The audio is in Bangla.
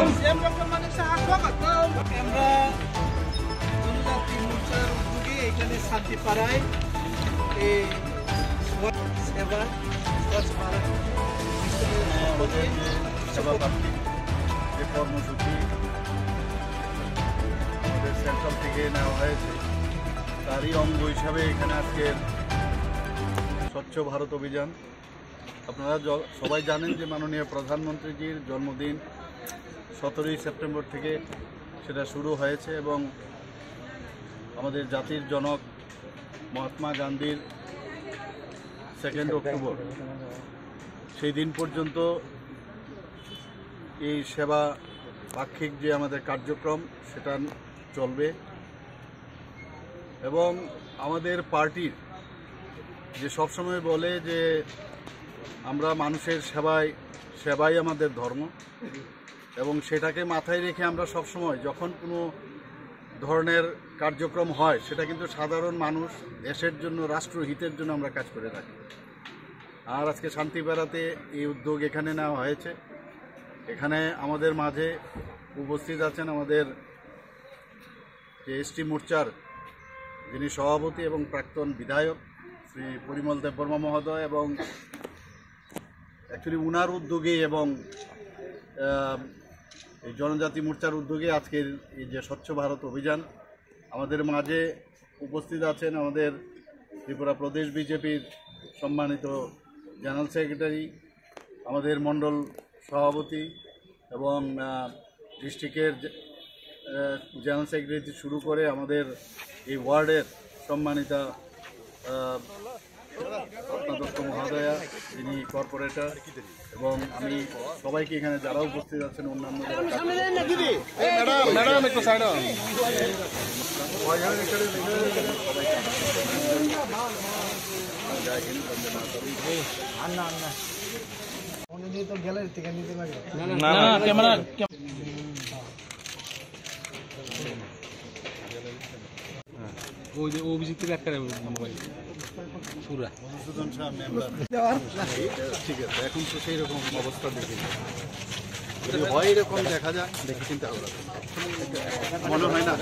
আমরা জনজাতি মোর্চার উদ্যোগে এখানে শান্তিপাড়ায় এই সেবা স্বচ্ছ ভারত যে কর্মসূচি আমাদের সেন্ট্রাল থেকে নেওয়া হয়েছে তারই অঙ্গ হিসাবে এখানে আজকের স্বচ্ছ ভারত অভিযান। আপনারা সবাই জানেন যে মাননীয় প্রধানমন্ত্রীজির জন্মদিন 17ই সেপ্টেম্বর থেকে সেটা শুরু হয়েছে এবং আমাদের জাতির জনক মহাত্মা গান্ধীর 2 অক্টোবর সেই দিন পর্যন্ত এই সেবা পাক্ষিক যে আমাদের কার্যক্রম সেটা চলবে এবং আমাদের পার্টির যে সবসময় বলে যে আমরা মানুষের সেবাই আমাদের ধর্ম এবং সেটাকে মাথায় রেখে আমরা সবসময় যখন কোনো ধরনের কার্যক্রম হয় সেটা কিন্তু সাধারণ মানুষ দেশের জন্য রাষ্ট্রহিতের জন্য আমরা কাজ করে থাকি। আর আজকে শান্তিপাড়াতে এই উদ্যোগ এখানে নেওয়া হয়েছে। এখানে আমাদের মাঝে উপস্থিত আছেন আমাদের যে এসটি মোর্চার যিনি সভাপতি এবং প্রাক্তন বিধায়ক শ্রী পরিমল দেববর্মা মহোদয় এবং অ্যাকচুয়ালি উনার উদ্যোগে এবং এই জনজাতি মোর্চার উদ্যোগে আজকের এই যে স্বচ্ছ ভারত অভিযান আমাদের মাঝে উপস্থিত আছেন আমাদের ত্রিপুরা প্রদেশ বিজেপির সম্মানিত জেনারেল সেক্রেটারি, আমাদের মণ্ডল সভাপতি এবং ডিস্ট্রিক্টের জেনারেল সেক্রেটারি শুরু করে আমাদের এই ওয়ার্ডের সম্মানিতা রত্নাদত্ত মহোদয়া যিনি কর্পোরেটর এবং আমি সবাইকে এখানে যারা উপস্থিত আছেন অন্যান্য অভিজিৎ একটা মোবাইল পুরা মধুসূদন শাহ মেম্বার ঠিক আছে। এখন তো সেই রকম অবস্থা দেখি যদি হয় এরকম দেখা যাক দেখি চিন্তা করা মনে হয় না।